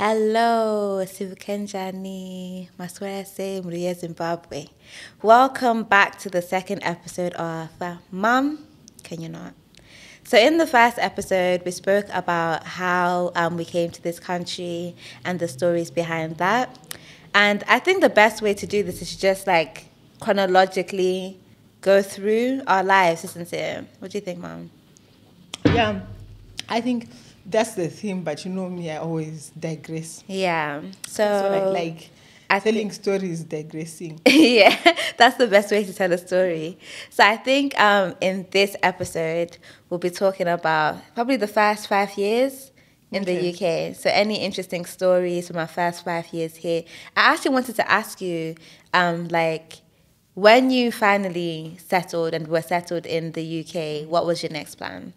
Hello, Sivukenjani, Maswese, Mria, Zimbabwe. Welcome back to the second episode of Mum, Can You Not? So in the first episode, we spoke about how we came to this country and the stories behind that. And I think the best way to do this is just like chronologically go through our lives, isn't it? What do you think, Mum? Yeah, I think that's the theme, but you know me, I always digress. Yeah. So I So like I telling stories, digressing. yeah, that's the best way to tell a story. So I think in this episode, we'll be talking about probably the first 5 years in the UK. So any interesting stories from our first 5 years here. I actually wanted to ask you, when you finally settled and were settled in the UK, what was your next plan?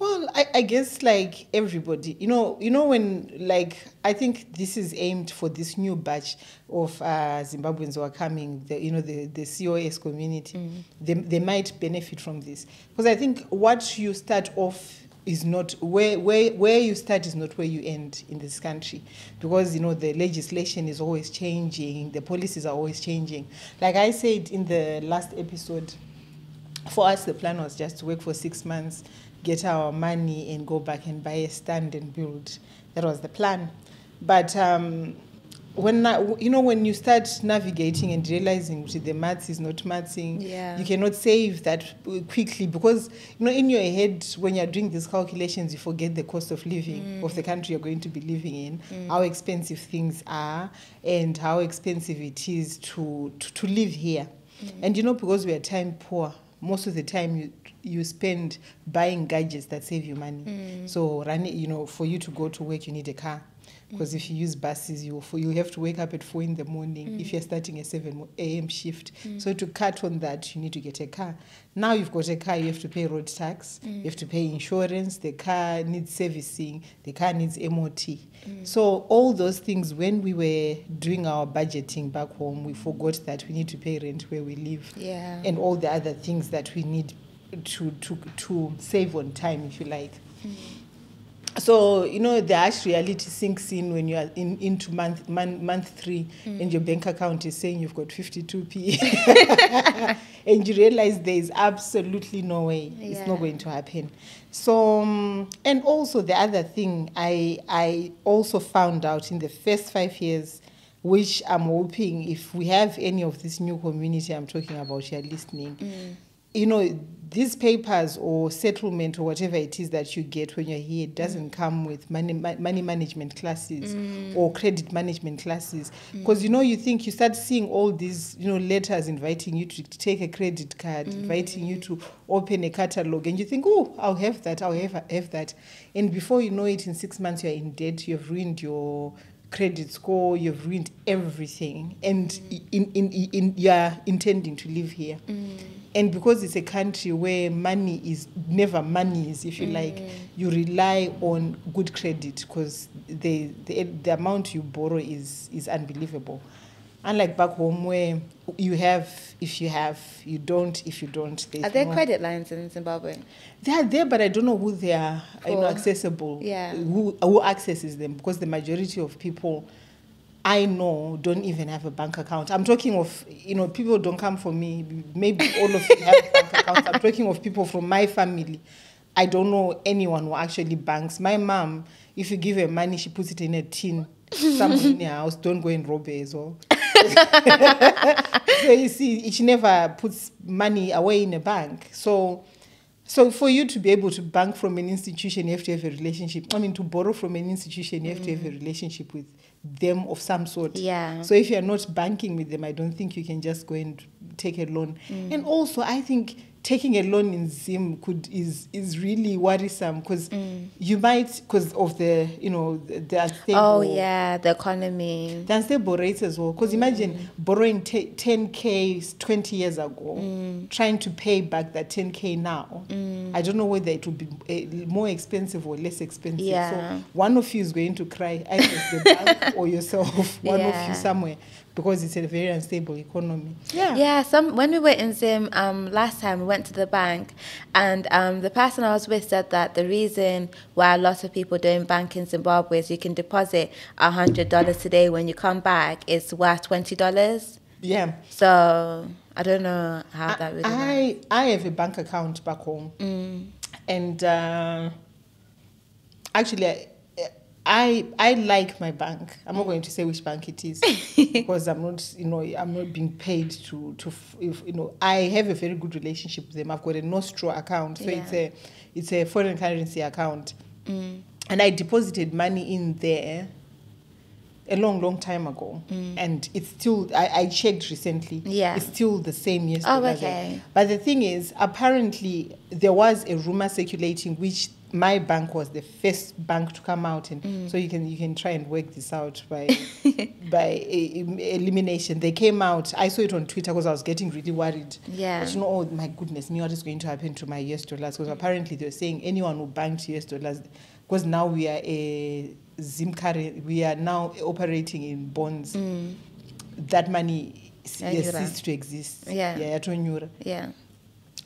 Well, I guess like everybody, when like I think this is aimed for this new batch of Zimbabweans who are coming, the COS community. They might benefit from this because I think what you start off is not where you start is not where you end in this country, because the legislation is always changing, the policies are always changing. Like I said in the last episode, for us the plan was just to work for 6 months, get our money and go back and buy a stand and build. That was the plan. But when you start navigating and realizing the maths is not mathsing, you cannot save that quickly, because in your head when you're doing these calculations you forget the cost of living of the country you're going to be living in, how expensive things are and how expensive it is to live here. And because we are time poor, most of the time you spend buying gadgets that save you money. So for you to go to work you need a car, because if you use buses you have to wake up at 4 a.m. if you're starting a 7 a.m. shift. So to cut on that you need to get a car. Now you've got a car, you have to pay road tax, you have to pay insurance, the car needs servicing, the car needs MOT. So all those things, when we were doing our budgeting back home, we forgot that we need to pay rent where we live, and all the other things that we need to save on time, if you like. So the harsh reality sinks in when you are into month 3 and your bank account is saying you've got 52p and you realize there is absolutely no way it's not going to happen. So and also the other thing I also found out in the first 5 years, which I'm hoping if we have any of this new community I'm talking about here listening, these papers or settlement or whatever it is that you get when you're here doesn't come with money management classes or credit management classes, because you think you start seeing all these letters inviting you to take a credit card, inviting you to open a catalog, and you think, oh, I'll have that, have that, and before you know it, in 6 months you're in debt, you've ruined your credit score, you've ruined everything, and you're intending to live here. And because it's a country where money is never monies, if you like, you rely on good credit, because the amount you borrow is unbelievable. Unlike back home where you have, if you have, you don't, if you don't. Are there credit lines in Zimbabwe? They are there, but I don't know who they are accessible. Yeah. Who accesses them, because the majority of people I know don't even have a bank account. I'm talking of, people don't come for me. Maybe all of you have bank accounts. I'm talking of people from my family. I don't know anyone who actually banks. My mom, if you give her money, she puts it in a tin somewhere in her house. Don't go and rob her as well. So you see, she never puts money away in a bank. So for you to be able to bank from an institution, you have to have a relationship. To borrow from an institution, you have to have a relationship with them of some sort. Yeah. So if you're not banking with them, I don't think you can just go and take a loan. And also, I think taking a loan in Zim is really worrisome, because you might, because of the the unstable. The economy. The unstable rates as well. Because imagine borrowing 10K 20 years ago, trying to pay back that 10K now. I don't know whether it will be more expensive or less expensive. Yeah. So one of you is going to cry, either the bank or yourself, one of you somewhere. because it's a very unstable economy. Yeah. When we were in Zim last time, we went to the bank, and the person I was with said that the reason why a lot of people don't bank in Zimbabwe is you can deposit $100 today. When you come back, it's worth $20. Yeah. So I don't know how that really works. I have a bank account back home, and actually, I like my bank. I'm not going to say which bank it is because I'm not being paid to I have a very good relationship with them. I've got a Nostro account, so it's a foreign currency account, and I deposited money in there a long time ago, and it's still, I checked recently, it's still the same yesterday. Oh, okay. But the thing is, apparently there was a rumor circulating which my bank was the first bank to come out, and so you can try and work this out by elimination. They came out. I saw it on Twitter because I was getting really worried. Yeah. But oh my goodness me, what is going to happen to my US dollars? Because apparently they're saying anyone who banked US dollars, because now we are a Zimkare, we are now operating in bonds. That money has ceased to exist. Yeah.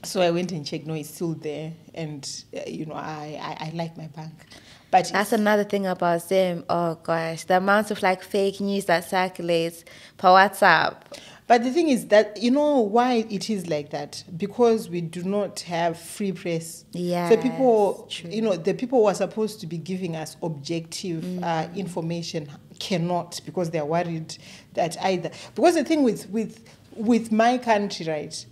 So I went and checked. No, it's still there, and I like my bank. But that's another thing about Zim. Oh gosh, the amount of fake news that circulates per WhatsApp. But the thing is that, why it is like that? Because we do not have free press. Yeah. So people, the people who are supposed to be giving us objective information cannot, because they're worried that either. Because the thing with my country, right?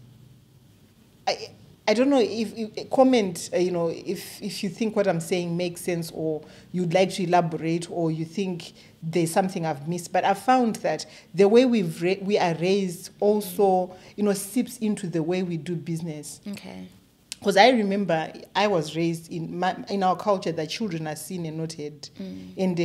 I don't know if comment, if you think what I'm saying makes sense, or you'd like to elaborate, or you think there's something I've missed. But I found that the way we are raised also, seeps into the way we do business. Okay. Because I remember I was raised in our culture that children are seen and not heard. And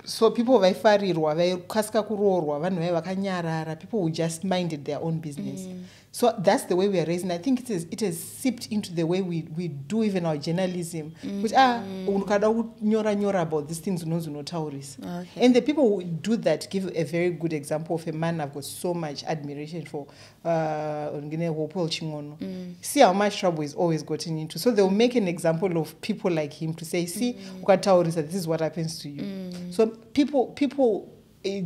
so people vaifarirwa vaikasika kuroorwa vanhu vai vakanyarara, people who just minded their own business. So that's the way we are raised, and I think it has seeped into the way we do even our journalism. Which ukada kunyora about these things unotaurisa. And the people who do that give a very good example of a man I've got so much admiration for, Paul Chingono. See how much trouble he's always gotten into. So they'll make an example of people like him to say, see, ukataurisa, this is what happens to you. So people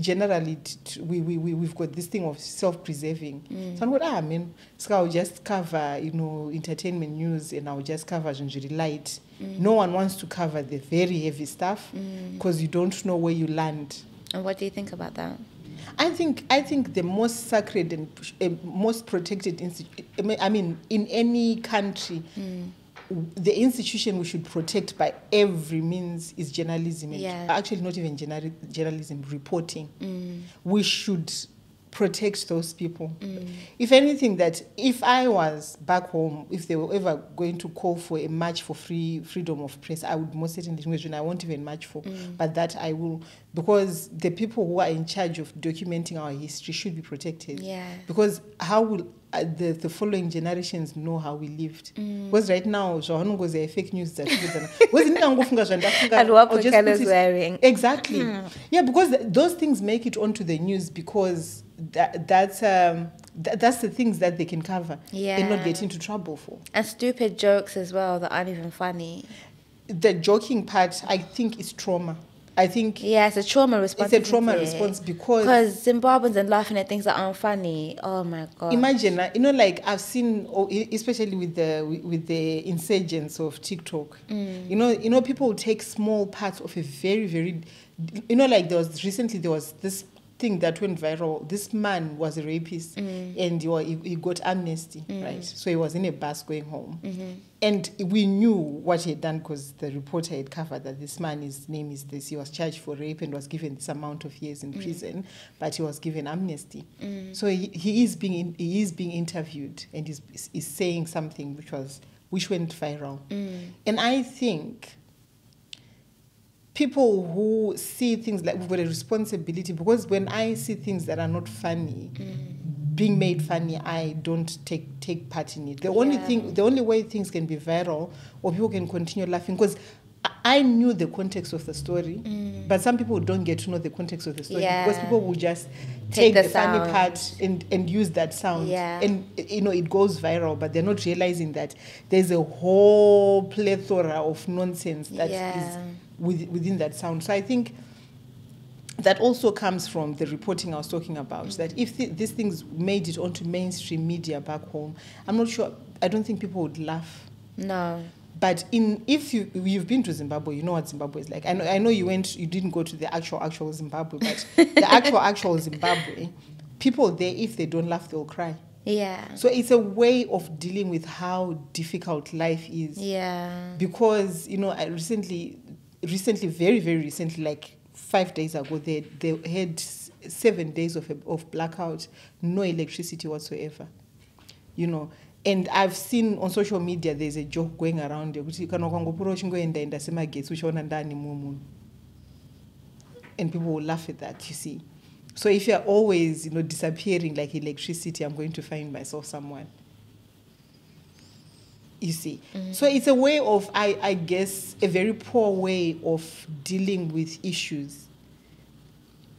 generally, we've got this thing of self-preserving. So I'm going, so I'll just cover, entertainment news, and I'll just cover Junjiri light. No one wants to cover the very heavy stuff because you don't know where you land. And what do you think about that? I think the most sacred and most protected in any country, the institution we should protect by every means is journalism. Actually, not even journalism, reporting. We should protect those people. If anything, that if I was back home, if they were ever going to call for a march for freedom of press, I would most certainly, I won't even march for, but that I will, because the people who are in charge of documenting our history should be protected. Because how will the following generations know how we lived? Because right now, fake news that wearing. Exactly. Yeah, because those things make it onto the news because that's the things that they can cover and not get into trouble for. And stupid jokes as well that aren't even funny. The joking part, I think, is trauma. I think it's a trauma response. It's a trauma response because Zimbabweans are laughing at things that aren't funny. Oh my god! Imagine, I've seen, especially with the insurgents of TikTok. People will take small parts of a very, very, there was this thing that went viral. This man was a rapist, and he got amnesty, right? So he was in a bus going home. And we knew what he had done because the reporter had covered that this man, his name is this. He was charged for rape and was given this amount of years in prison, but he was given amnesty. So he is being interviewed, and he's saying something which went viral. And I think people who see things like, we've got a responsibility, because when I see things that are not funny being made funny, I don't take part in it. The only way things can be viral or people can continue laughing, because I knew the context of the story, but some people don't get to know the context of the story because people will just take the funny part and use that sound. And, it goes viral, but they're not realizing that there's a whole plethora of nonsense that is within that sound. So I think that also comes from the reporting I was talking about, that if these things made it onto mainstream media back home, I'm not sure, I don't think people would laugh. No. But if you've been to Zimbabwe, you know what Zimbabwe is like. I know you didn't go to the actual Zimbabwe, but the actual Zimbabwe, people there, if they don't laugh, they'll cry. Yeah. So it's a way of dealing with how difficult life is. Yeah. Because, I recently, very, very recently, like 5 days ago, they had 7 days of blackout, no electricity whatsoever. And I've seen on social media there's a joke going around and people will laugh at that, you see. So if you're always, disappearing like electricity, I'm going to find myself someone. You see. So it's a way of, I guess, a very poor way of dealing with issues.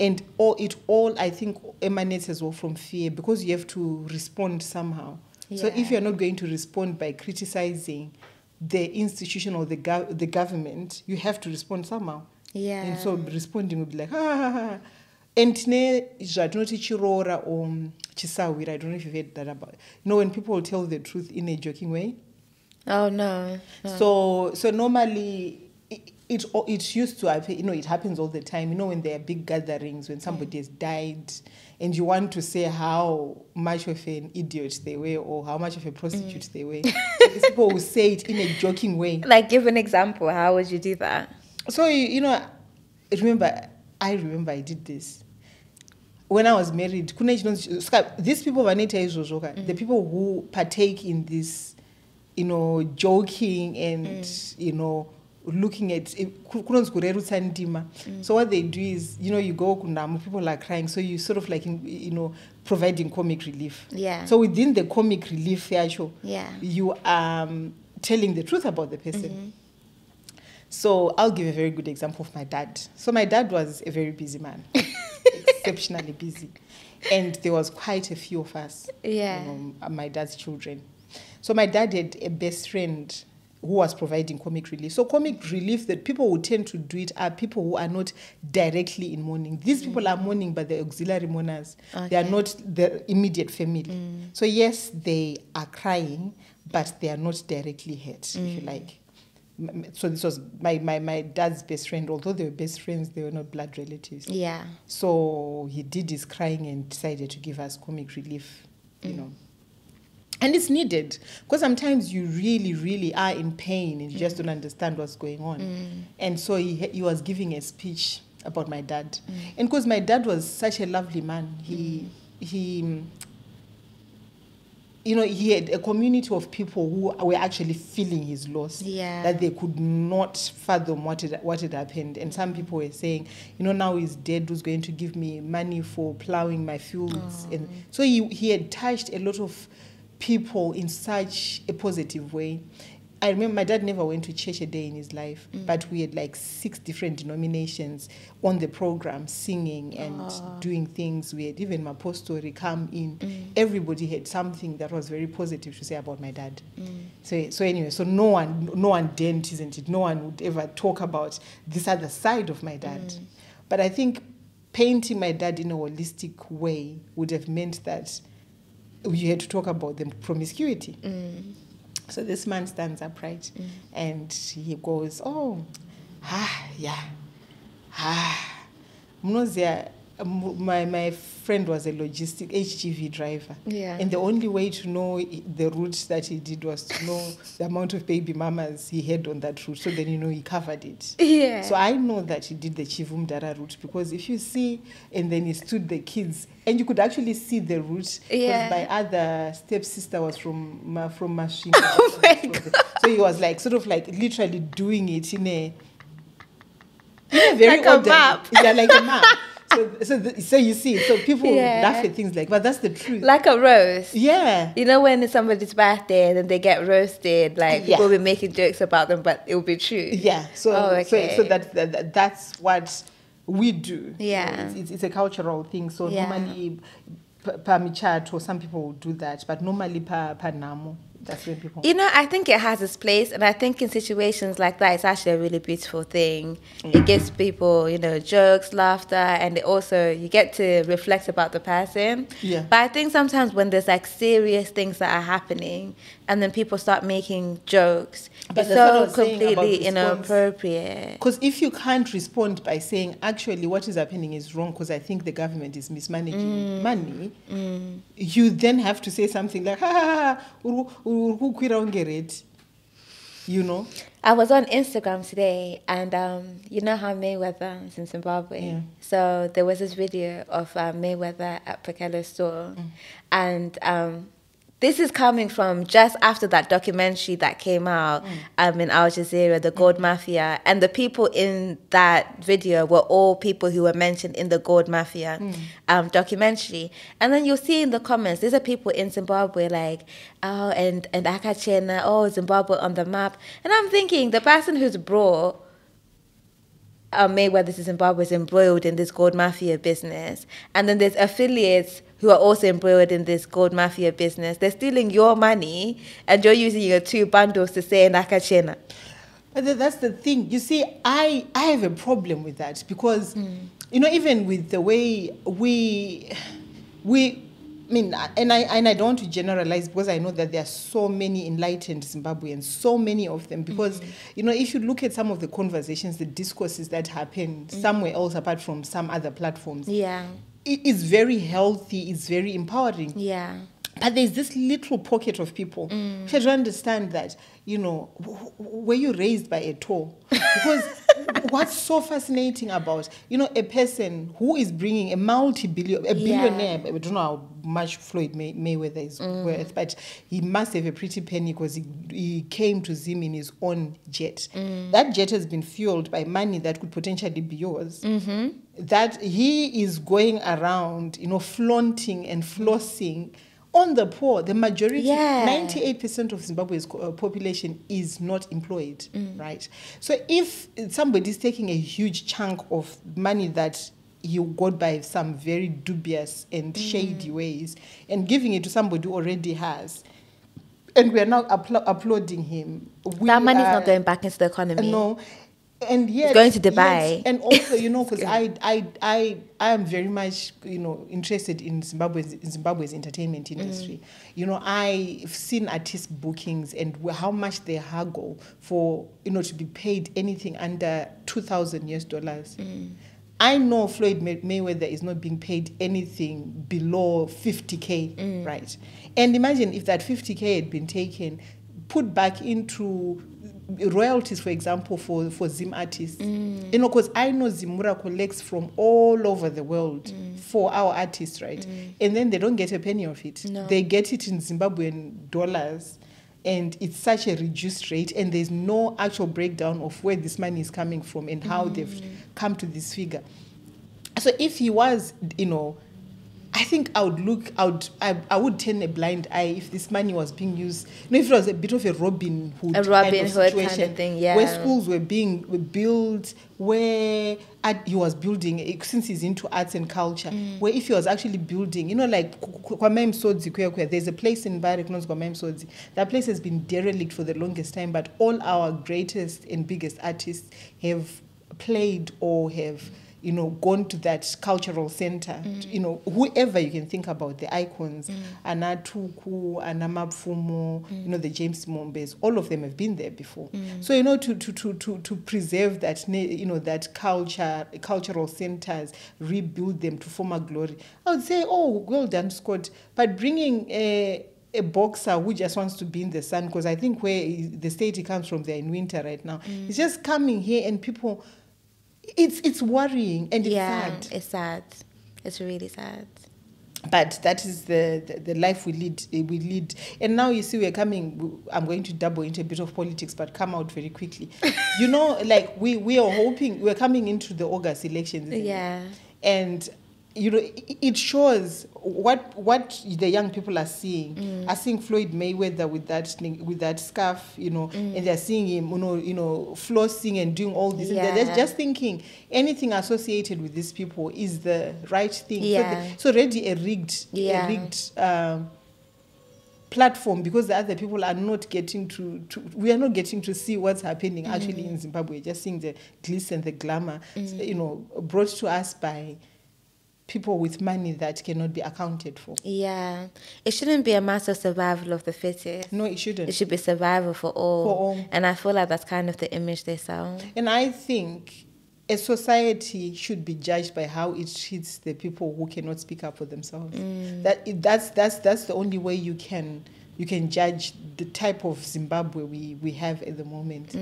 And it all, I think, emanates as well from fear, because you have to respond somehow. So if you're not going to respond by criticizing the institution or the government, you have to respond somehow. Yeah. And so responding would be like, ha, ha, ha. And jadnoti chirora or chisawira, I don't know if you've heard that about. When people tell the truth in a joking way. Oh, no. So normally it used to happen, it happens all the time. When there are big gatherings, when somebody has died, and you want to say how much of an idiot they were or how much of a prostitute they were. These people will say it in a joking way. Like, give an example. How would you do that? So, I remember I did this. When I was married, these people, the people who partake in this, joking and, looking at so what they do is, you go kundamu, people are crying, so you sort of like, providing comic relief. Yeah. So within the comic relief, you are telling the truth about the person. So I'll give a very good example of my dad. So my dad was a very busy man, exceptionally busy, and there was quite a few of us. My dad's children. So my dad had a best friend who was providing comic relief. So comic relief that people would tend to do it are people who are not directly in mourning. These people are mourning, but they're auxiliary mourners. Okay. They are not the immediate family. So yes, they are crying, but they are not directly hurt, if you like. So this was my dad's best friend. Although they were best friends, they were not blood relatives. Yeah. So he did his crying and decided to give us comic relief, And it's needed, because sometimes you really, really are in pain and you just don't understand what's going on. And so he was giving a speech about my dad. And because my dad was such a lovely man, he had a community of people who were actually feeling his loss, that they could not fathom what had happened. And some people were saying, now he's dead, who's going to give me money for plowing my fields? And so he had touched a lot of people in such a positive way. I remember my dad never went to church a day in his life, but we had like 6 different denominations on the program, singing and doing things. We had even Mapostori come in. Everybody had something that was very positive to say about my dad. So anyway, so no one didn't, isn't it? No one would ever talk about this other side of my dad. But I think painting my dad in a holistic way would have meant that you had to talk about the promiscuity. So this man stands upright and he goes, my friend was a logistic HGV driver. And the only way to know the route that he did was to know the amount of baby mamas he had on that route. So then, he covered it. So I know that he did the Chivumdara route, because if you see, and then he stood the kids, and you could actually see the route, because my other stepsister was from Mashinga. Oh my God. So he was like, sort of like literally doing it in a very like a map. Yeah, like a map. So you see, so people laugh at things like, but that's the truth. Like a roast. Yeah. You know when it's somebody's birthday and then they get roasted, like people will be making jokes about them, but it will be true. Yeah. So that's what we do. Yeah. It's a cultural thing. So normally, per michato, some people do that, but normally per namo. That's when people... You know, I think it has its place, and I think in situations like that, it's actually a really beautiful thing. It gives people, you know, jokes, laughter, and it also, you get to reflect about the person. Yeah. But I think sometimes when there's like serious things that are happening, and then people start making jokes, it's so completely inappropriate. Because if you can't respond by saying, actually, what is happening is wrong, because I think the government is mismanaging money, you then have to say something like, you know. I was on Instagram today, and you know how Mayweather is in Zimbabwe. Yeah. So there was this video of Mayweather at Pekele's store, and this is coming from just after that documentary that came out in Al Jazeera, the Gold Mafia, and the people in that video were all people who were mentioned in the Gold Mafia documentary. And then you'll see in the comments, these are people in Zimbabwe like, oh, and Akachena, oh, Zimbabwe on the map. And I'm thinking, the person who's brought Mayweather to Zimbabwe is embroiled in this Gold Mafia business. And then there's affiliates who are also embroiled in this Gold Mafia business. They're stealing your money, and you're using your two bundles to say Nakachena. That's the thing. You see, I have a problem with that because, you know, even with the way we I mean, and I don't want to generalize because I know that there are so many enlightened Zimbabweans, so many of them. Because, you know, if you look at some of the conversations, the discourses that happen somewhere else apart from some other platforms, it's very healthy, it's very empowering. Yeah. But there's this little pocket of people who should understand that, you know, were you raised by a tool? Because what's so fascinating about, you know, a person who is bringing a billionaire, I don't know how much Floyd Mayweather is worth, but he must have a pretty penny because he came to Zim in his own jet. That jet has been fueled by money that could potentially be yours. That he is going around, you know, flaunting and flossing on the poor. The majority, 98% of Zimbabwe's population is not employed, right? So if somebody is taking a huge chunk of money that you got by some very dubious and shady ways and giving it to somebody who already has, and we are now applauding him. That money is not going back into the economy. No. And yet, it's going to Dubai. Yes, and also, you know, because I am very much, you know, interested in Zimbabwe's entertainment industry. You know, I've seen artist bookings and how much they haggle for, you know, to be paid anything under $2,000. I know Floyd Mayweather is not being paid anything below 50K, right? And imagine if that 50K had been taken, put back into royalties, for example, for Zim artists. You know, because I know Zimura collects from all over the world for our artists, right? And then they don't get a penny of it. No. They get it in Zimbabwean dollars, and it's such a reduced rate, and there's no actual breakdown of where this money is coming from and how they've come to this figure. So if he was, you know, I think I would turn a blind eye if this money was being used. You know, if it was a bit of a Robin Hood kind of situation, kind of thing, yeah. Where schools were built, where he was building, since he's into arts and culture, where if he was actually building, you know, like Kwame Msodzi, there's a place in Barrick known as Kwame Msodzi. That place has been derelict for the longest time, but all our greatest and biggest artists have played or have, you know, gone to that cultural center. You know, whoever you can think about, the icons, Anatuku, Anamapfumo, you know, the James Mombes, all of them have been there before. So, you know, to preserve that, you know, that cultural centers, rebuild them to former glory, I would say, oh, well done, Scott. But bringing a boxer who just wants to be in the sun, because I think where the state he comes from, they're in winter right now. He's just coming here and people... It's worrying and it's sad. It's sad. It's really sad. But that is the life we lead. And now you see we're coming, I'm going to double into a bit of politics, but come out very quickly. You know, like we are hoping, we're coming into the August elections. Yeah. And it shows what the young people are seeing. Are seeing Floyd Mayweather with that scarf, and they're seeing him, flossing and doing all this. Yeah. They're just thinking anything associated with these people is the right thing. Yeah. So already a rigged platform, because the other people are not getting we are not getting to see what's happening actually in Zimbabwe. Just seeing the glitz and the glamour, brought to us by people with money that cannot be accounted for. Yeah. It shouldn't be a matter of survival of the fittest. No, it shouldn't. It should be survival for all. For all. And I feel like that's kind of the image they sell. And I think a society should be judged by how it treats the people who cannot speak up for themselves. That's the only way you can judge the type of Zimbabwe we have at the moment.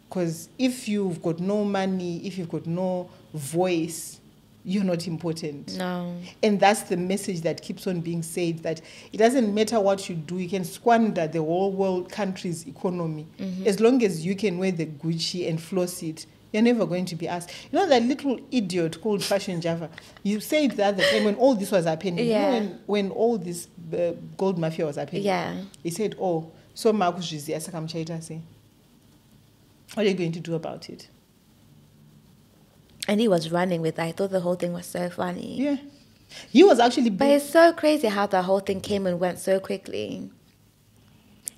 Because if you've got no money, if you've got no voice, you're not important. No. And that's the message that keeps on being said, that it doesn't matter what you do, you can squander the whole world country's economy. As long as you can wear the Gucci and floss it, you're never going to be asked. You know that little idiot called Fashion Java? You said the other time when all this was happening, when all this gold mafia was happening, he said, so Marcus Rizia Sakamchaita say, what are you going to do about it? And he was running with that. I thought the whole thing was so funny. Yeah. He was actually... But it's so crazy how the whole thing came and went so quickly.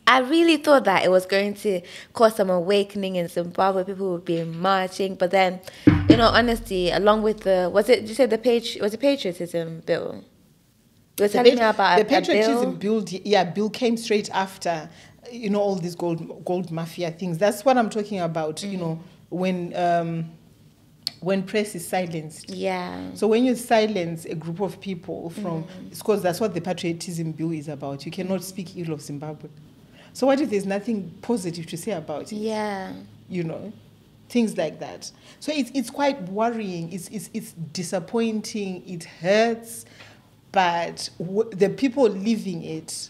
I really thought that it was going to cause some awakening in Zimbabwe. People would be marching. But then, honestly, along with did you say was it patriotism bill? You were telling me about the patriotism bill. Bill came straight after, all these gold mafia things. That's what I'm talking about, when press is silenced. Yeah. So when you silence a group of people it's because that's what the patriotism bill is about. You cannot speak ill of Zimbabwe. So what if there's nothing positive to say about it? Yeah. Things like that. So it's quite worrying. It's disappointing. It hurts. But the people living it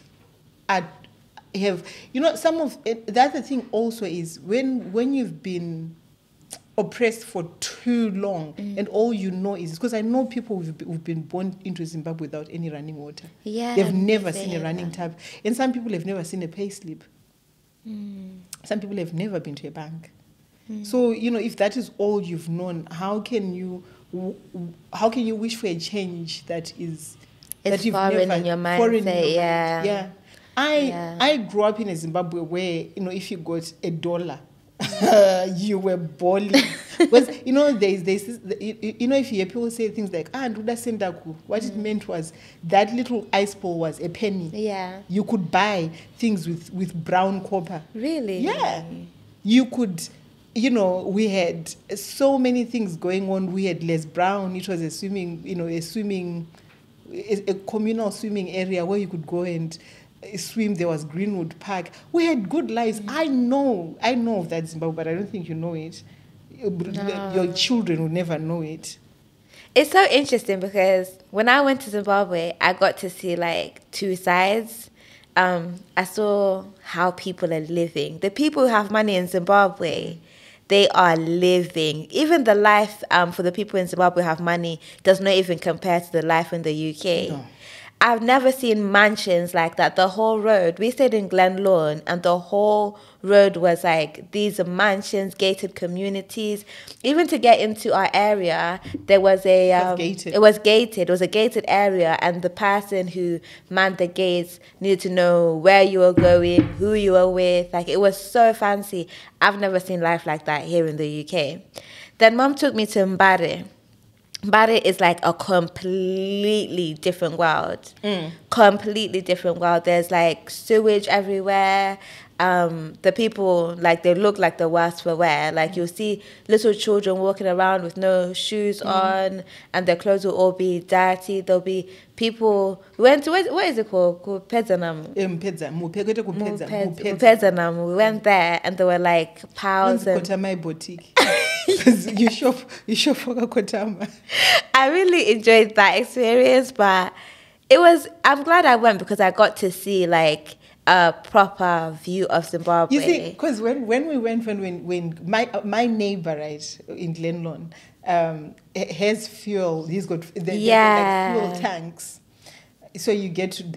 some of it. The other thing also is when you've been oppressed for too long, and all you know is, because I know people who've been born into Zimbabwe without any running water. Yeah, they've never seen a running tap, and some people have never seen a pay slip. Some people have never been to a bank. So if that is all you've known, how can you wish for a change that is it's you've foreign never in your mindset? Yeah. I grew up in a Zimbabwe where if you got $1, you were balling. Because there's if you hear people say things like Nduda Sendaku, what it meant was that little ice ball was a penny. Yeah. You could buy things with brown copper. Really? Yeah. You could, we had so many things going on. We had Les Brown. It was a communal swimming area where you could go and swim. There was Greenwood Park. We had good lives. I know of that Zimbabwe, but I don't think you know it. No. Your children will never know it. It's so interesting because when I went to Zimbabwe, I got to see two sides. I saw how people are living. The people who have money in Zimbabwe, they are living. Even the life for the people in Zimbabwe who have money does not even compare to the life in the UK. No. I've never seen mansions like that. The whole road, we stayed in Glen Lorne, and the whole road was these mansions, gated communities. Even to get into our area, there was it was gated. It was a gated area, and the person who manned the gates needed to know where you were going, who you were with. It was so fancy. I've never seen life like that here in the UK. Then Mom took me to Mbare. Mbare is a completely different world. Completely different world. There's sewage everywhere. The people, they look like the worst for wear. You'll see little children walking around with no shoes on, and their clothes will all be dirty. There'll be people who went to, what is it called? Pedzanam. Pedzanam. We went there, and there were piles and... boutique. you shop for Kotama. I really enjoyed that experience, but I'm glad I went because I got to see a proper view of Zimbabwe. You see, because when we went, when my neighbor, right, in Glenlawn, has fuel. He's got like fuel tanks. So you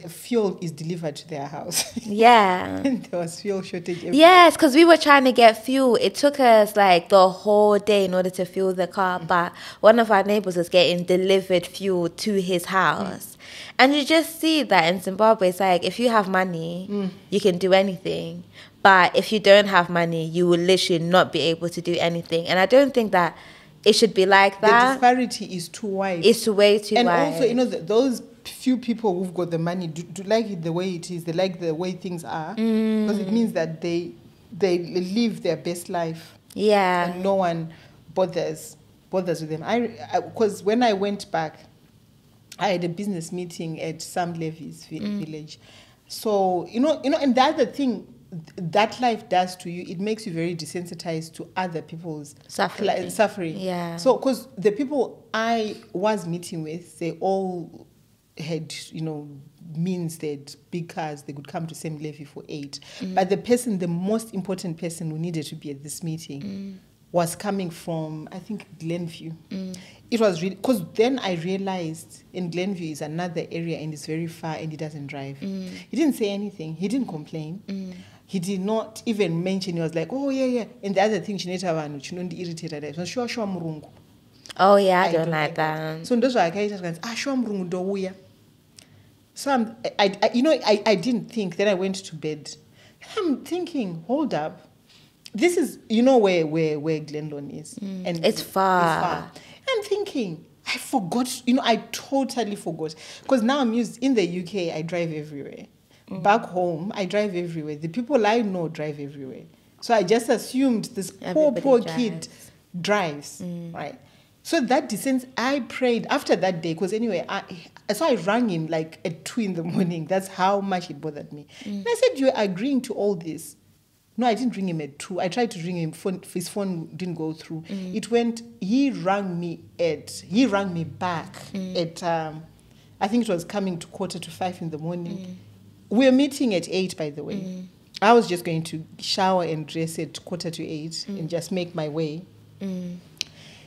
fuel is delivered to their house. Yeah. And there was fuel shortage everywhere. Yes, because we were trying to get fuel. It took us like the whole day in order to fuel the car. But one of our neighbors was getting delivered fuel to his house. And you just see that in Zimbabwe, it's like if you have money, you can do anything. But if you don't have money, you will literally not be able to do anything. And I don't think that it should be like that. The disparity is too wide. It's way too wide. And also, you know, those few people who've got the money do like it the way it is. They like the way things are. Because it means that they live their best life. Yeah. And no one bothers with them. Because when I went back, I had a business meeting at Sam Levy's village. So, you know, and the other thing that life does to you, it makes you very desensitized to other people's suffering. Yeah. So, because the people I was meeting with, they all had, you know, means that big cars, they could come to Sam Levy for 8. But the most important person who needed to be at this meeting was coming from, I think, Glenview. It was really, because then I realized in Glenview is another area and it's very far and he doesn't drive. He didn't say anything. He didn't complain. He did not even mention. He was like, oh, yeah. And the other thing, irritated. Oh, yeah, I don't like that. So those were like, so I didn't think. Then I went to bed. I'm thinking, hold up. This is, you know where Glenlawn is. And it's far. I'm thinking, I forgot, I totally forgot. Because now I'm used, in the UK, I drive everywhere. Back home, I drive everywhere. The people I know drive everywhere. So I just assumed this poor kid drives, right? So that descends, I prayed after that day, because anyway, so I rang him like at 2 in. That's how much it bothered me. And I said, you're agreeing to all this. No, I didn't ring him at 2. I tried to ring him. His phone didn't go through. It went, he rang me back at, I think it was coming to 4:45 in the morning. We're meeting at 8, by the way. I was just going to shower and dress at 7:45 and just make my way.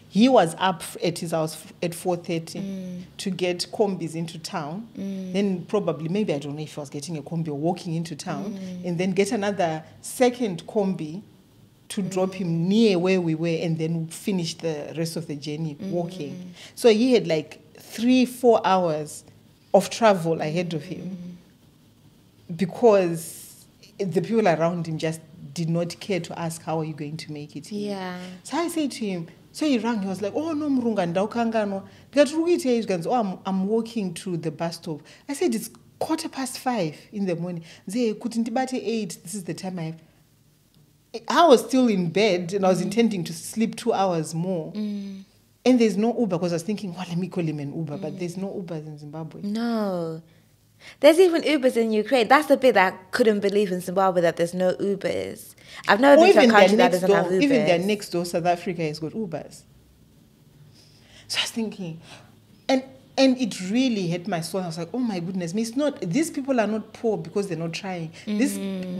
He was up at his house at 4:30 to get combis into town. Then probably, maybe, I don't know if he was getting a combi or walking into town. And then get another second combi to drop him near where we were and then finish the rest of the journey walking. So he had like 3-4 hours of travel ahead of him because the people around him just did not care to ask, how are you going to make it here? Yeah. So I said to him, so he rang, he was like, oh, no, Murunga, ndaukangano. Oh, I'm walking to the bus stop. I said, it's 5:15 in the morning. They couldn't be 8. This is the time I was still in bed and I was intending to sleep 2 hours more. And there's no Uber because I was thinking, well, let me call him an Uber. But there's no Ubers in Zimbabwe. No. There's even Ubers in Ukraine. That's the bit that I couldn't believe in Zimbabwe, that there's no Ubers. I've never been to a country that doesn't have Ubers. Even their next door, South Africa, has got Ubers. So I was thinking, and it really hit my soul. I was like, oh my goodness, it's not, these people are not poor because they're not trying. This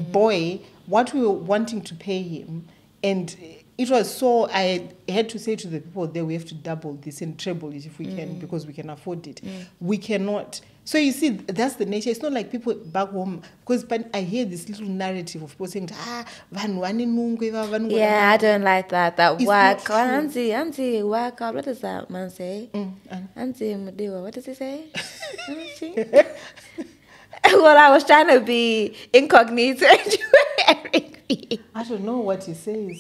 boy, what we were wanting to pay him, and it was so, I had to say to the people there, we have to double this and treble it if we can, because we can afford it. We cannot. So you see, that's the nature. It's not like people back home, because I hear this little narrative of people saying, yeah, I don't like that. That work. Auntie, work out. What does that man say? Auntie Mudiwa, what does he say? Well, I was trying to be incognito. I don't know what he says.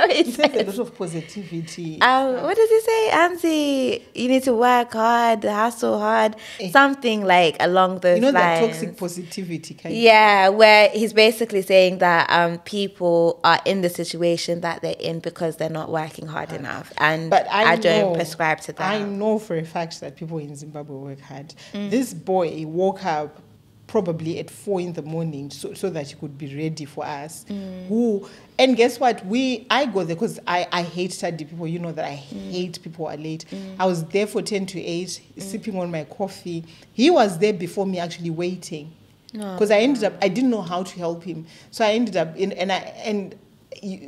He says a lot of positivity. What does he say? Auntie, you need to work hard, hustle hard, something like along those lines. That toxic positivity kind of. Yeah, where he's basically saying that people are in the situation that they're in because they're not working hard enough. But I don't prescribe to that. I know for a fact that people in Zimbabwe work hard. This boy woke up probably at 4 a.m. so that he could be ready for us. And guess what? I go there because I hate study people. You know that I hate people who are late. I was there for 10 to 8, sipping on my coffee. He was there before me, actually waiting. because I didn't know how to help him. So I ended up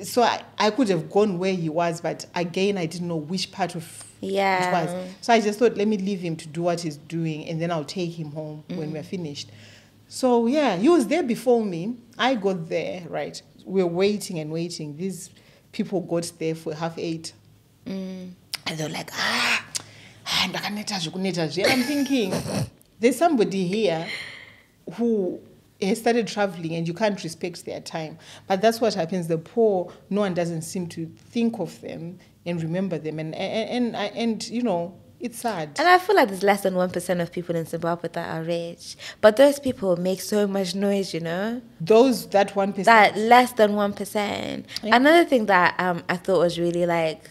so I could have gone where he was, but again, I didn't know which part of it was. So I just thought, let me leave him to do what he's doing, and then I'll take him home when we're finished. So yeah, he was there before me. I got there, right? We're waiting and waiting. These people got there for 7:30. And they're like, and I'm thinking, there's somebody here who has started traveling and you can't respect their time. But that's what happens. The poor, no one doesn't seem to think of them and remember them. And you know, it's sad. And I feel like there's less than 1% of people in Zimbabwe that are rich. But those people make so much noise, you know? That 1%. That less than 1%. Yeah. Another thing that I thought was really like,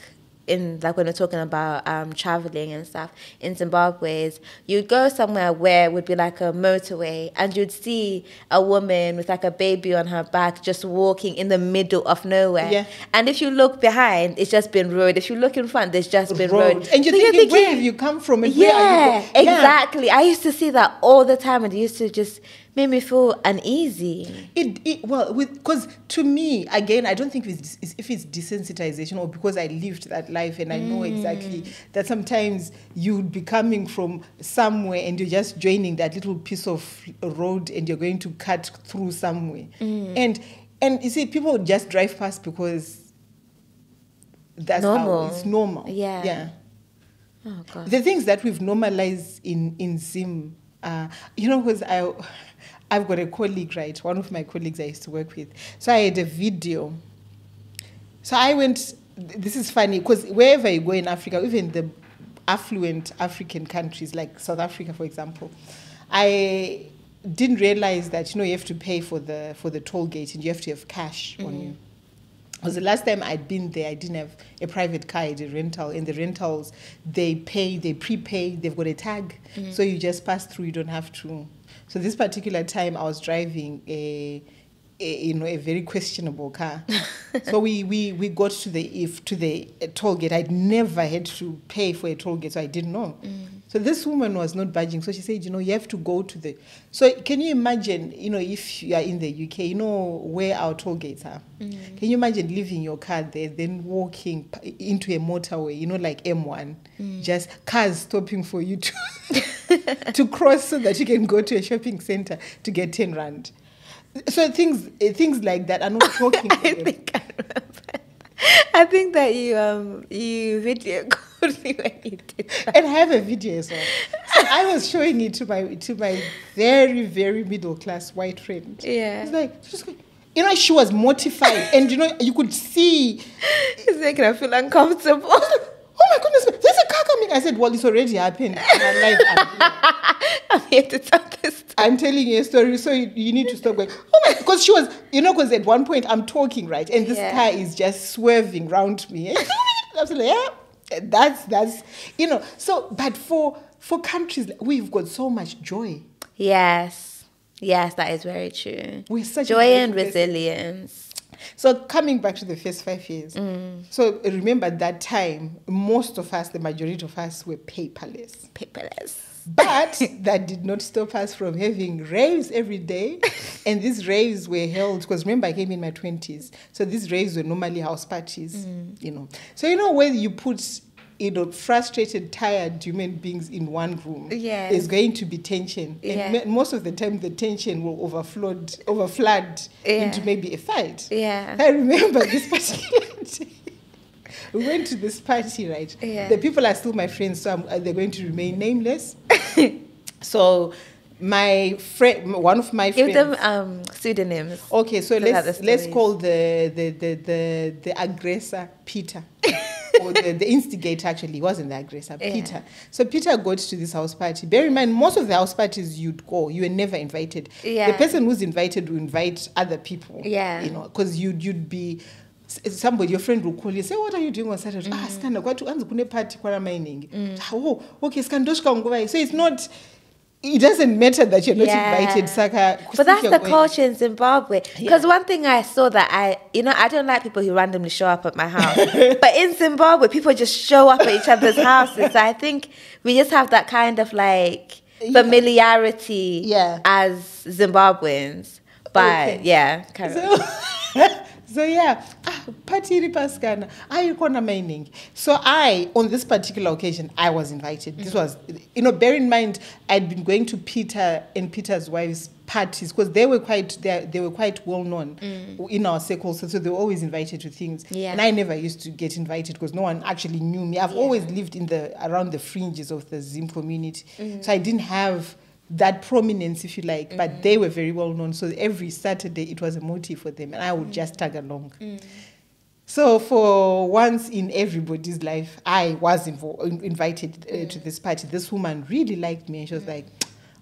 when we're talking about traveling and stuff in Zimbabwe, is you'd go somewhere where it would be like a motorway and you'd see a woman with like a baby on her back just walking in the middle of nowhere. Yeah. And if you look behind, it's just been road. If you look in front, there's just been road. And you're thinking, where have you come from and where are you going? Exactly. I used to see that all the time, and it used to just made me feel uneasy. Because to me, again, I don't think if it's desensitization or because I lived that life and I know exactly that sometimes you'd be coming from somewhere and you're just joining that little piece of road and you're going to cut through somewhere. And you see, people would just drive past because that's how it's normal. Yeah. Oh, God. The things that we've normalized in Zim, you know, because I've got a colleague, right? One of my colleagues I used to work with. So I had a video. So I went, this is funny, because wherever you go in Africa, even the affluent African countries, like South Africa, for example, I didn't realize that, you know, you have to pay for the toll gate and you have to have cash on you. Because the last time I'd been there, I didn't have a private car, I had a rental. In the rentals, they prepay, they've got a tag. So you just pass through, you don't have to. So this particular time, I was driving a very questionable car. So we got to the toll gate. I'd never had to pay for a toll gate, so I didn't know. So this woman was not budging. So she said, you know, you have to go to the... So can you imagine, you know, if you are in the UK, you know where our toll gates are? Can you imagine leaving your car there, then walking into a motorway, you know, like M1, just cars stopping for you to cross so that you can go to a shopping center to get 10 rand. So things like that are not talking to them. think I remember. I think that you video called me when you did that. And I have a video as well. So I was showing it to my very, very middle class white friend. Yeah. It's like, you know, she was mortified, and you know, you could see. It's making her feel uncomfortable. Oh my goodness, there's a car coming. I said, well, it's already happened. I'm here to tell this story. I'm telling you a story, so you need to stop going, oh my, because she was, you know, because at one point I'm talking, right, and this car is just swerving round me. I was like, yeah, that's, you know, so, but for countries, we've got so much joy. Yes, that is very true. We're such joy and resilience. So coming back to the first 5 years, so remember that time, most of us, the majority of us, were paperless. But that did not stop us from having raves every day. And these raves were held, because remember, I came in my 20s. So these raves were normally house parties, you know. So, you know, when you put, you know, frustrated, tired human beings in one room, there's going to be tension. And most of the time, the tension will overflood into maybe a fight. I remember this particular day. We went to this party, right? The people are still my friends, so they're going to remain nameless. So my friend, one of my friends... Give them pseudonyms. Okay, so let's call the aggressor Peter. Or the instigator, actually, wasn't the aggressor, Peter. So Peter got to this house party. Bear in mind, most of the house parties you'd go, you were never invited. The person who's invited will invite other people. You know, because you'd be... Somebody, your friend will call you, say, what are you doing on Saturday? Skanda, kune party kwara mining. Oh, okay, skandoshka ngova. So it's not, it doesn't matter that you're not invited, Saka. But that's the culture in Zimbabwe. Because one thing I saw that I don't like people who randomly show up at my house. But in Zimbabwe, people just show up at each other's houses. So I think we just have that kind of like familiarity as Zimbabweans. But So yeah, party paskana. Mining. So on this particular occasion, I was invited. This was, bear in mind, I'd been going to Peter and Peter's wife's parties because they were quite well known in our circles, so they were always invited to things. Yeah. And I never used to get invited because no one actually knew me. I've always lived around the fringes of the Zim community, so I didn't have that prominence, if you like, but they were very well known. So every Saturday it was a motive for them, and I would just tag along. So for once in everybody's life, I was invited to this party. This woman really liked me, and she was like,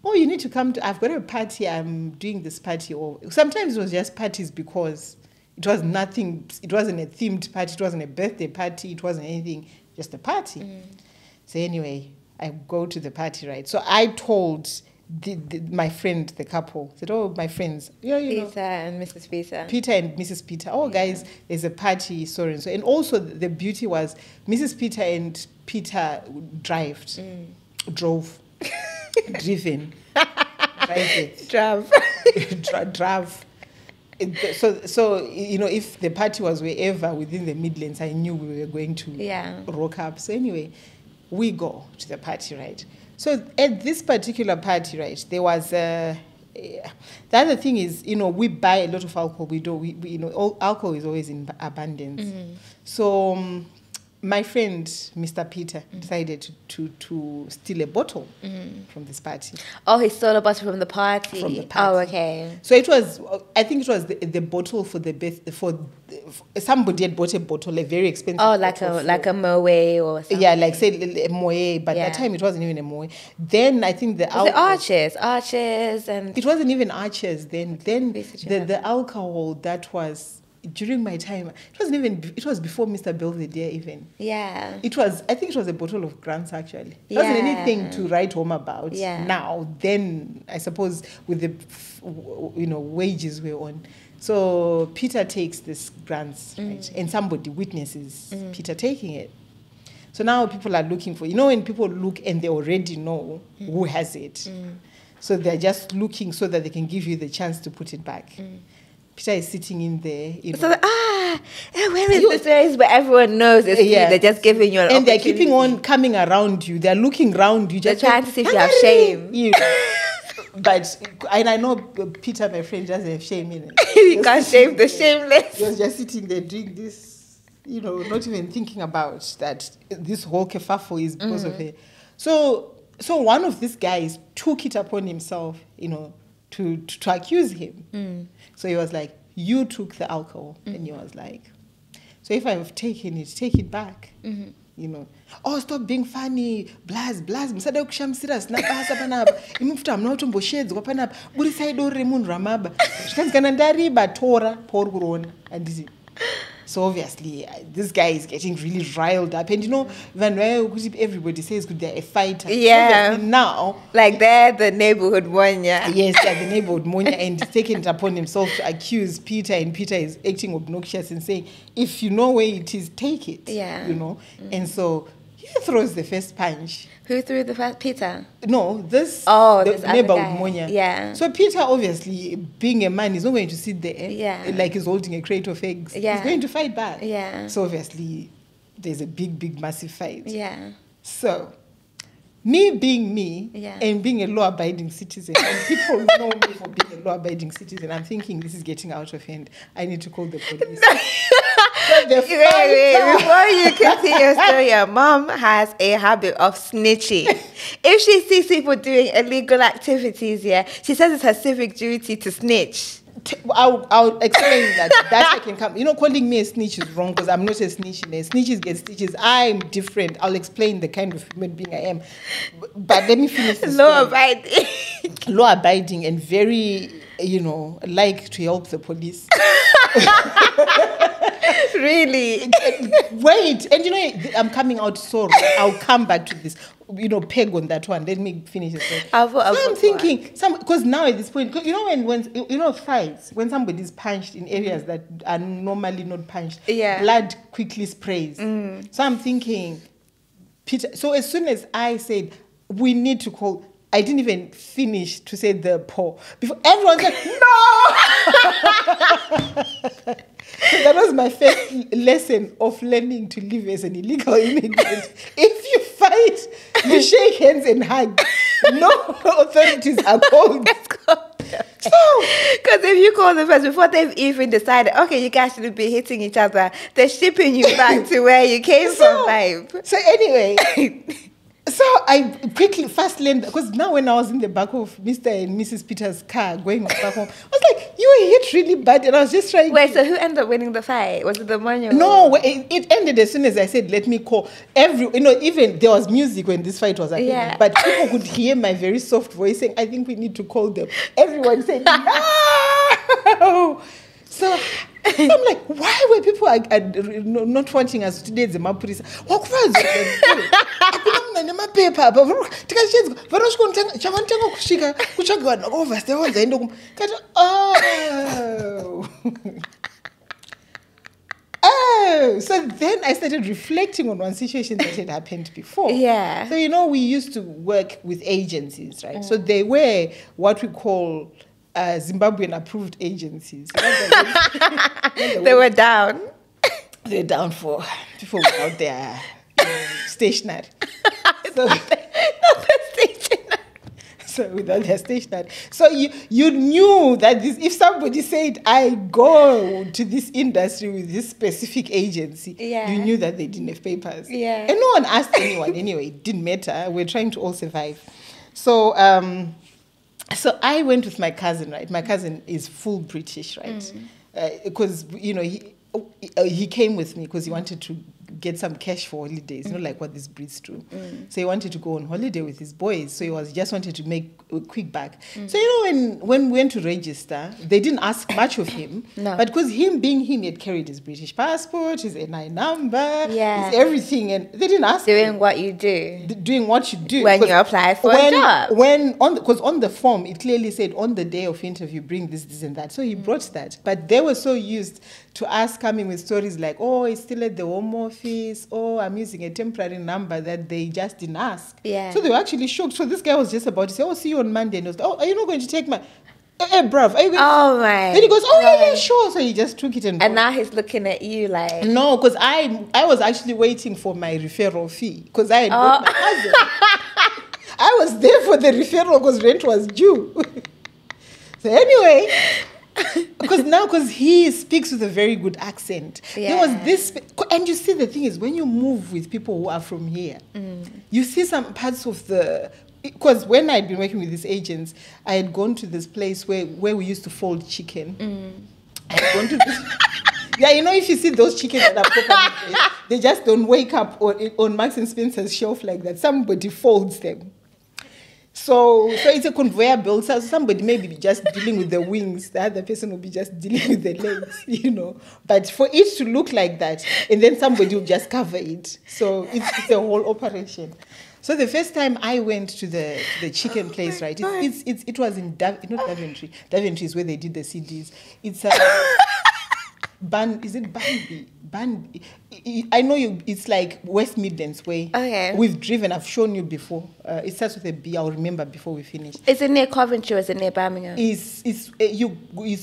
"Oh, you need to come to. I've got a party. I'm doing this party." Or sometimes it was just parties because it was nothing. It wasn't a themed party. It wasn't a birthday party. It wasn't anything. Just a party. So anyway, I go to the party, right? So I told my friend, the couple, said, "Oh, my friends, Peter and Mrs. Peter. Peter and Mrs. Peter. Oh, guys, there's a party, so and so." And also the beauty was Mrs. Peter and Peter drove, driven, drove. So if the party was wherever within the Midlands, I knew we were going to rock up. So anyway, we go to the party, right? So at this particular party, right, there was the other thing is, we buy a lot of alcohol. Alcohol is always in abundance. So my friend, Mr. Peter, decided to steal a bottle from this party. Oh, he stole a bottle from the party. Oh, okay. So I think it was the bottle for somebody had bought a bottle, a very expensive. Oh, like a Moe or something. Yeah, like say a Moe, but that time it wasn't even a Moe. Then I think the Arches, and it wasn't even Arches. Then the alcohol that was. During my time, it was before Mr. Belvedere even. Yeah. I think it was a bottle of Grants actually. It wasn't anything to write home about. Yeah. Now, then, I suppose with the, wages we're on. So Peter takes this Grants, right? And somebody witnesses Peter taking it. So now people are looking for, when people look and they already know who has it. So they're just looking so that they can give you the chance to put it back. Peter is sitting in there. So where is this place where everyone knows it's you? They're just giving you an and they're keeping on coming around you. They're looking around you. They're trying to see if you have shame. And I know Peter, my friend, doesn't have shame in it. He can't shame the shameless. He was just sitting there doing this, not even thinking about that this whole kerfuffle is because of her. So one of these guys took it upon himself, to accuse him. So he was like, "You took the alcohol." And he was like, "So if I've taken it, take it back." "Oh, stop being funny. Blaz. Msada kushamsira snapasa panapa. Imufuta mnotombo sheds kwa panapa. Buri side ore munhu ramaba. Zvikanzikana ndariba tora por kurona. So obviously, this guy is getting really riled up. And when everybody says they're a fighter. Yeah. Now. Like they're the neighborhood Monya. Yes, they're the neighborhood Monya. And he's taken it upon himself to accuse Peter. And Peter is acting obnoxious and saying, "If you know where it is, take it." Yeah. And so he throws the first punch. Who threw the first? Peter? No, this neighborhood Monya. Yeah. So Peter, obviously, being a man, is not going to sit there like he's holding a crate of eggs. Yeah. He's going to fight back. Yeah. So obviously, there's a big, massive fight. Yeah. So, me being me and being a law-abiding citizen, and people know me for being a law-abiding citizen, I'm thinking this is getting out of hand. I need to call the police. Wait, before you continue your story, your mom has a habit of snitching. If she sees people doing illegal activities, she says it's her civic duty to snitch. I'll explain that I can come. Calling me a snitch is wrong because I'm not a snitch. Snitches get stitches. I'm different. I'll explain the kind of human being I am. But let me finish this. Law-abiding and very, like to help the police. Really? Wait, and I'm coming out sorry. I'll come back to this. Peg on that one. Let me finish it. I'm thinking, because now at this point, when fights, when somebody is punched in areas that are normally not punched, blood quickly sprays. So I'm thinking, Peter. So as soon as I said, we need to call, I didn't even finish to say the po. Before everyone's like, no! So that was my first lesson of learning to live as an illegal immigrant. If you fight, you shake hands and hug. No authorities are called. So, because if you call them first before they've even decided, okay, you guys shouldn't be hitting each other, they're shipping you back to where you came from, babe. So anyway, so I quickly first learned, because now when I was in the back of Mr. and Mrs. Peter's car going back home, I was like, you were hit really bad, and I was just trying. Wait, so who ended up winning the fight? Was it the manual? No, it ended as soon as I said, let me call. Even there was music when this fight was happening, but people could hear my very soft voice saying, I think we need to call them. Everyone said, no! So I'm like, why were people not wanting us today? The Mapurisa. Oh, so then I started reflecting on one situation that had happened before. Yeah. So, we used to work with agencies, right? So they were what we call Zimbabwean approved agencies. They were down. They're down for people out there stationary. So without their stationery. So you knew that if somebody said, I go to this industry with this specific agency, you knew that they didn't have papers. Yeah. And no one asked anyone anyway. It didn't matter. We're trying to all survive. So so I went with my cousin, right? My cousin is full British, right? Because, he came with me because he wanted to get some cash for holidays, like what these Brits do. So he wanted to go on holiday with his boys. So he just wanted to make a quick buck. So, when we went to register, they didn't ask much of him. No. But because him being him, he had carried his British passport, his NI number, his everything. And they didn't ask Doing him. what you do. Doing what you do. When you apply for a job. Because on the form, it clearly said, on the day of interview, bring this, this, and that. So he brought that. But they were so used to us coming with stories like, oh, it's still at the Home Office, oh, I'm using a temporary number, that they just didn't ask. Yeah. So they were actually shocked. So this guy was just about to say, oh, see you on Monday. And he was like, oh, are you not going to take my... Hey, bruv, are you going to... Oh, my. Then he goes, oh, yeah, sure. So he just took it and... And now he's looking at you like... No, because I was actually waiting for my referral fee, because I had got my cousin. I was there for the referral because rent was due. So anyway... Because he speaks with a very good accent. There was this, and you see, the thing is, when you move with people who are from here, you see some parts of because when I'd been working with these agents, I had gone to this place where we used to fold chicken. I had gone to this... Yeah, if you see those chickens that are properly, they just don't wake up on Marks and Spencer's shelf like that. Somebody folds them. So it's a conveyor belt. So somebody may be just dealing with the wings. The other person will be just dealing with the legs, But for it to look like that, and then somebody will just cover it. So it's a whole operation. So the first time I went to the chicken place, right? It was in not Daventry. Daventry is where they did the CDs. It's is it Banby? I know you. It's like West Midlands way. Okay. We've driven. I've shown you before. It starts with a B. I'll remember before we finish. Is it near Coventry or is it near Birmingham? It's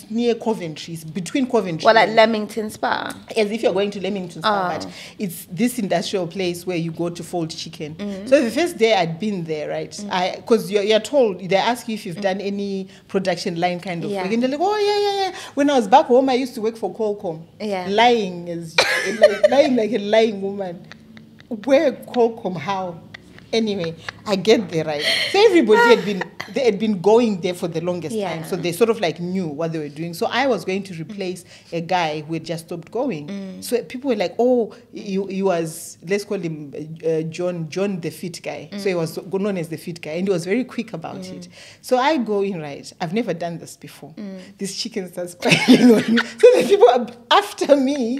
near Coventry. It's between Coventry. Well, like Leamington Spa. As if you're going to Leamington Spa, but it's this industrial place where you go to fold chicken. So the first day I'd been there, right? Because you're told, they ask you if you've done any production line kind of work, and they're like, oh yeah. When I was back home, I used to work for Qualcomm. Yeah. Lying like a lying woman. Where Qualcomm? How? Anyway, I get there, right? So everybody had been going there for the longest time. So they sort of like knew what they were doing. So I was going to replace a guy who had just stopped going. So people were like, oh, he was, let's call him John the fit guy. So he was known as the fit guy. And he was very quick about it. So I go in, right? I've never done this before. This chicken starts piling on me. So the people after me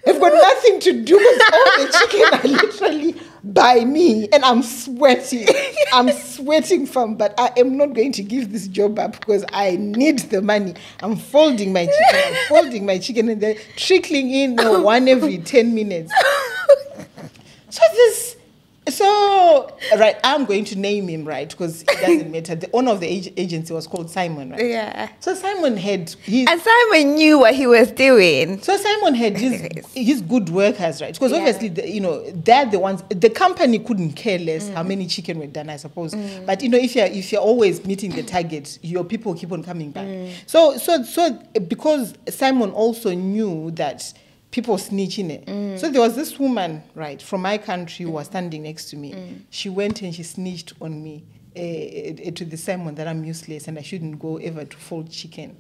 have got nothing to do with all the chicken are literally by me, and I'm sweating. I'm sweating but I am not going to give this job up because I need the money. I'm folding my chicken, and they're trickling in one every 10 minutes. So So, right, I'm going to name him, right, because it doesn't matter. The owner of the agency was called Simon, right? Yeah. So Simon had and Simon knew what he was doing. So Simon had his good workers, right? Because obviously, they're the ones. The company couldn't care less how many chicken were done, I suppose. But if you're always meeting the target, your people keep on coming back. So because Simon also knew that people snitch in it. So there was this woman, right, from my country who was standing next to me. She went and she snitched on me to the Simon that I'm useless and I shouldn't go ever to fold chicken.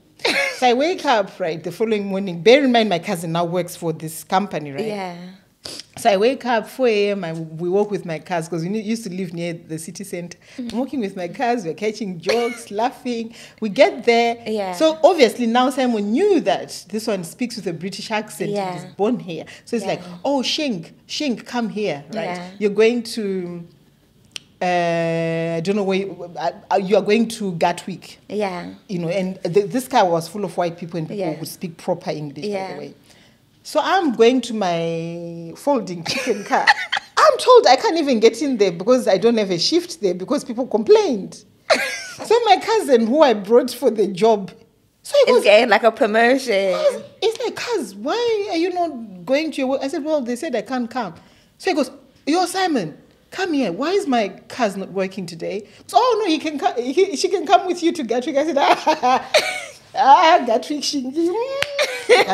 So I wake up, right, the following morning. Bear in mind, my cousin now works for this company, right? Yeah. So I wake up 4 a.m. We walk with my cars because we used to live near the city center. I'm walking with my cars. We're catching jokes, laughing. We get there. Yeah. So obviously now Simon knew that this one speaks with a British accent. Yeah. He's born here. So it's like, oh, Shink, come here, right? Yeah. You're going to... I don't know where you are going to Gatwick. Yeah. And this car was full of white people and people who speak proper English, by the way. So I'm going to my folding chicken car. I'm told I can't even get in there because I don't have a shift there because people complained. So my cousin, who I brought for the job, so he goes, getting like a promotion. It's like, cuz, why are you not going to your work? I said, well, they said I can't come. So he goes, yo, Simon, come here. Why is my car's not working today? So, oh, no, he can come. She can come with you to Gatwick. I said, Gatwick, Shingi. You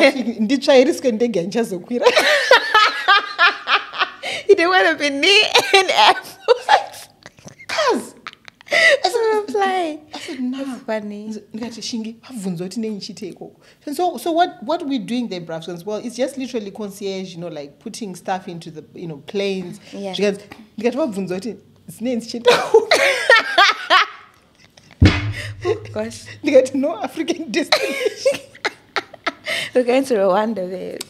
didn't want to be near an airport. Cuz. I said, nah. That's funny. So what are we doing there, Brafsons? Well, it's just literally concierge, like putting stuff into the planes. Yeah. Oh gosh. No African destination. We're going to Rwanda, babe.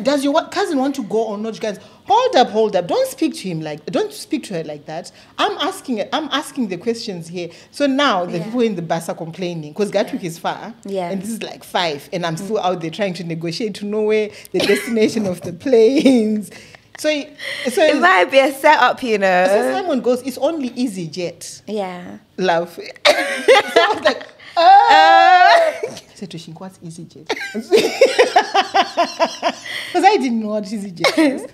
Does your cousin want to go or not? Guys, hold up. Don't speak to her like that. I'm asking the questions here. So now the people in the bus are complaining because Gatwick is far. Yeah. And this is like 5. And I'm still out there trying to negotiate to know where the destination of the planes. So it might be a setup, So Simon goes, it's only EasyJet. Yeah. Love. So I was like, I said to Shink, what's EasyJet? Because I didn't know what EasyJet is.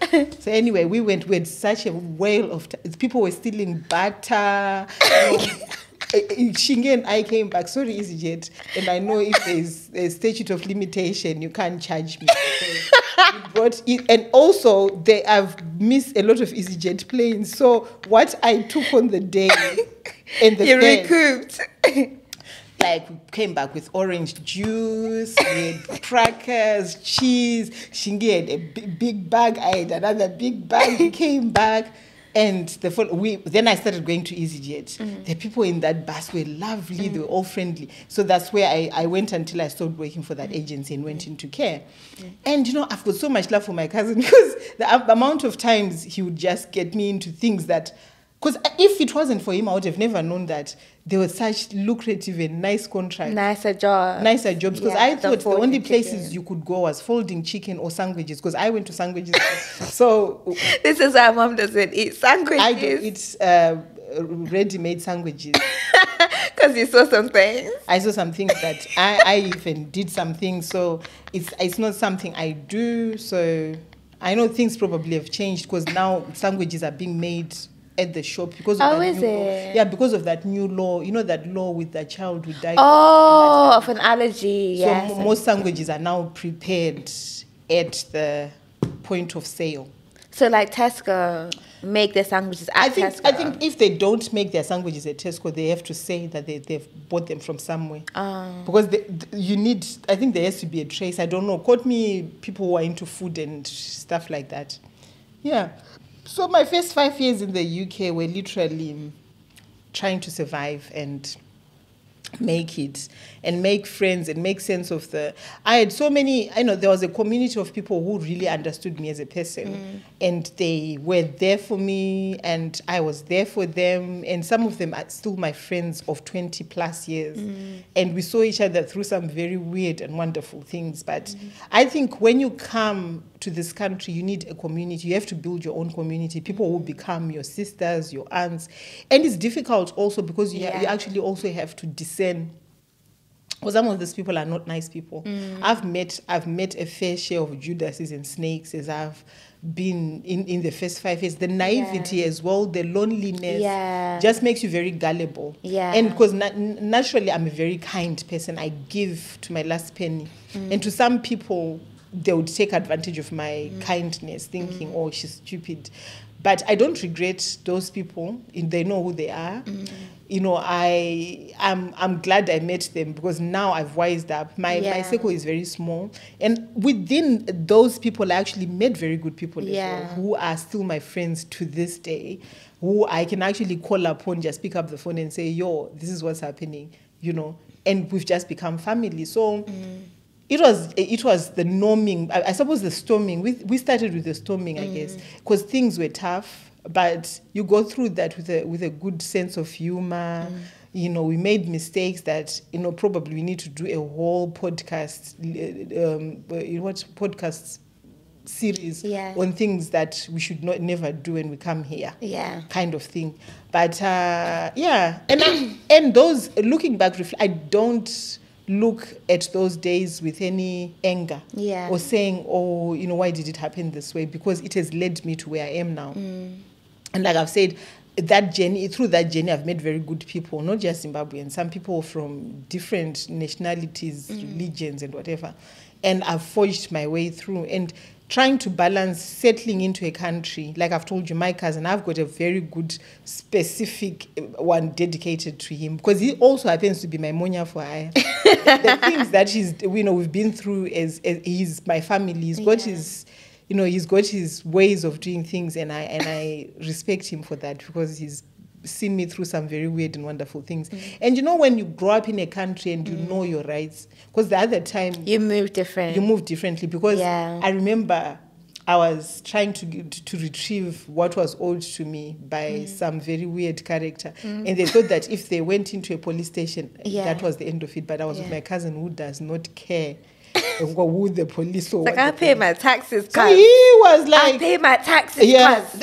So anyway, we had such a whale of time. People were stealing butter. Shinge and I came back, sorry EasyJet, and I know if there's a statute of limitation, you can't charge me. So we brought it, and also I've missed a lot of EasyJet planes. So what I took on the day and the you recouped. Like we came back with orange juice, we had crackers, cheese. Shingi had a big bag. I had another big bag. We came back. And then I started going to EasyJet. The people in that bus were lovely. They were all friendly. So that's where I went until I stopped working for that agency and went into care. And, I've got so much love for my cousin because the amount of times he would just get me into things that... Because if it wasn't for him, I would have never known that there were such lucrative and nice contracts. Nicer jobs. Because I thought the only places you could go was folding chicken or sandwiches. Because I went to sandwiches. So this is why Mom doesn't eat sandwiches. I do eat ready-made sandwiches. Because you saw some things. I saw some things that I even did something. So it's not something I do. So I know things probably have changed because now sandwiches are being made at the shop because of that new law. Yeah, because of that new law. That law with the child who died. Oh, of an allergy. So most sandwiches are now prepared at the point of sale. So like Tesco make their sandwiches at Tesco? I think if they don't make their sandwiches at Tesco, they have to say that they've bought them from somewhere. Because you need, I think there has to be a trace. I don't know. Quote me people who are into food and stuff like that. Yeah. So my first 5 years in the UK were literally trying to survive and make it and make friends and make sense of I had so many, there was a community of people who really understood me as a person and they were there for me and I was there for them, and some of them are still my friends of 20 plus years and we saw each other through some very weird and wonderful things. But I think when you come to this country, you need a community. You have to build your own community. People will become your sisters, your aunts. And it's difficult also because you actually also have to discern. Because some of these people are not nice people. I've met a fair share of Judases and snakes as I've been in the first 5 years. The naivety as well, the loneliness just makes you very gullible. And because naturally I'm a very kind person, I give to my last penny. And to some people, they would take advantage of my kindness, thinking, oh, she's stupid. But I don't regret those people. They know who they are. You know, I'm glad I met them because now I've wised up. My circle is very small. And within those people, I actually met very good people as well, who are still my friends to this day, who I can actually call upon, just pick up the phone and say, yo, this is what's happening, you know. And we've just become family. So it was the norming, I suppose the storming. We started with the storming, I guess, because things were tough. But you go through that with a good sense of humor. You know, we made mistakes that, you know, probably we need to do a whole podcast, podcast series on things that we should never do when we come here. Kind of thing. But and those, looking back, I don't look at those days with any anger or saying, oh, you know, why did it happen this way? Because it has led me to where I am now. And like I've said, through that journey, I've met very good people, not just Zimbabweans, some people from different nationalities, religions, and whatever. And I've forged my way through. And trying to balance settling into a country, like I've told you, my cousin, I've got a very good specific one dedicated to him because he also happens to be my Monya for I. The things that we've been through as he's my family. He's got his. You know, he's got his ways of doing things, and I respect him for that because he's seen me through some very weird and wonderful things. And you know, when you grow up in a country and you know your rights, because the other time you move differently because I remember I was trying to retrieve what was owed to me by some very weird character, and they thought that if they went into a police station, that was the end of it. But I was with my cousin who does not care who the police or like I pay my taxes, cuz. So he was like, I pay my taxes, cuz.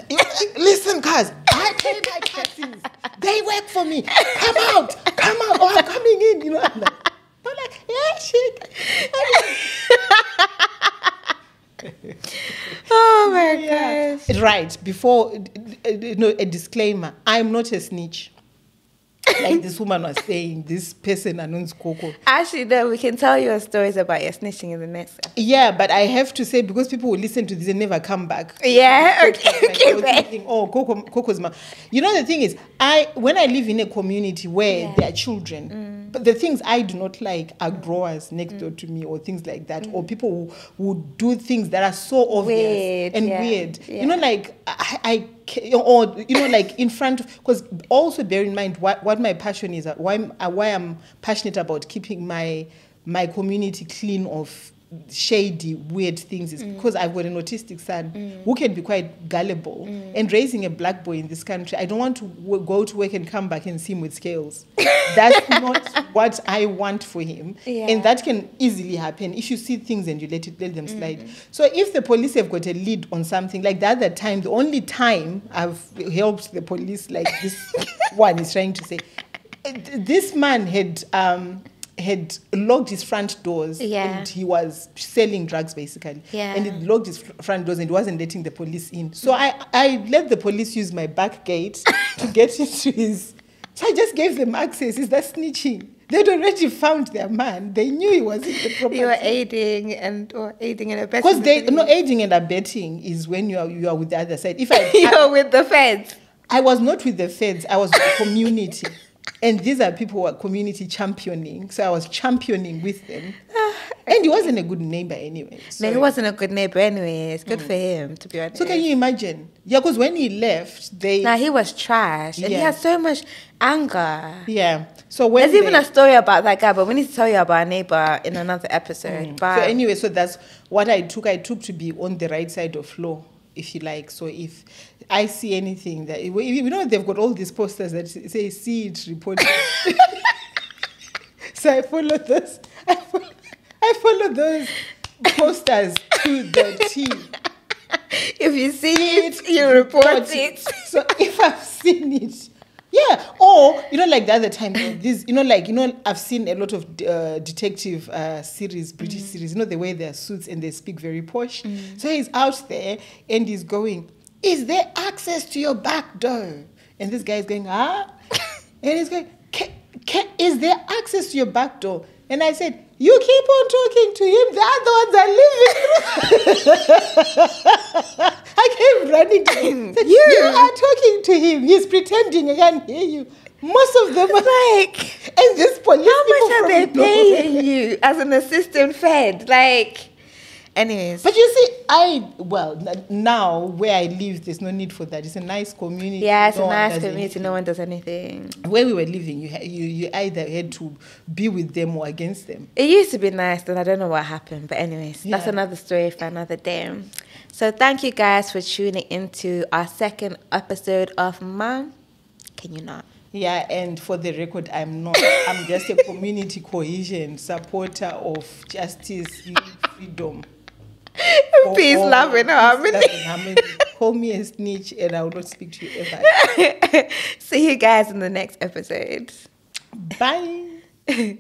Listen, cuz, I pay my taxes. They work for me. Come out. Oh, I'm coming in. You know, I'm like, yeah, shit. Oh my gosh. Right. Before, a disclaimer. I'm not a snitch. Like this woman was saying, this person announces Coco. Actually, no, we can tell you stories about your snitching in the next episode. Yeah, but I have to say, because people will listen to this and never come back. Yeah, okay. Thinking, oh, Coco's mom. You know, the thing is, when I live in a community where there are children, but the things I do not like are growers next door to me or things like that, or people who do things that are so obvious and weird. Yeah. You know, like, or, you know, like in front of, because also bear in mind what my passion is, why I'm passionate about keeping my community clean of shady, weird things is because I've got an autistic son who can be quite gullible. And raising a black boy in this country, I don't want to go to work and come back and see him with scales. That's not what I want for him. And that can easily happen if you see things and you let them slide. So if the police have got a lead on something, like the other time, the only time I've helped the police, like this one is trying to say, this man had locked his front doors and he was selling drugs basically. And he locked his front doors and he wasn't letting the police in. So I let the police use my back gate to get into his... So I just gave them access. Is that snitching? They'd already found their man. They knew he was in the property. You were aiding and abetting. Because aiding and abetting is when you are with the other side. If you're with the feds. I was not with the feds. I was with the community. And these are people who are community championing. So I was championing with them. And he wasn't a good neighbor anyway. So. No, he wasn't a good neighbor anyway. It's good for him, to be honest. So can you imagine? Yeah, because when he left, he was trash. And he had so much anger. Yeah. So when there's even a story about that guy, but we need to tell you about our neighbor in another episode. But so anyway, so that's what I took. I took to be on the right side of law, if you like. So if I see anything that, you know, they've got all these posters that say, see it, report it. So I follow those posters to the T. If you see it, you report it. So if I've seen it, yeah. Or, like the other time, this, I've seen a lot of detective series, British series, the way they're suits and they speak very posh. So he's out there and he's going, is there access to your back door? And this guy's going, and he's going, is there access to your back door? And I said, you keep on talking to him. The other ones are leaving. I came running to him. Said, you are talking to him. He's pretending I can't hear you. Most of them are like, and this police. How much are they paying you as an assistant fed? Anyways. But you see, now where I live, there's no need for that. It's a nice community. Yeah, it's a nice community. Anything. No one does anything. Where we were living, you either had to be with them or against them. It used to be nice, and I don't know what happened. But anyways, that's another story for another day. So thank you guys for tuning into our second episode of Mom, Can You Not? Yeah, and for the record, I'm not. I'm just a community cohesion supporter of justice, freedom. Peace, love, and harmony. Call me a snitch and I will not speak to you ever. See you guys in the next episode. Bye.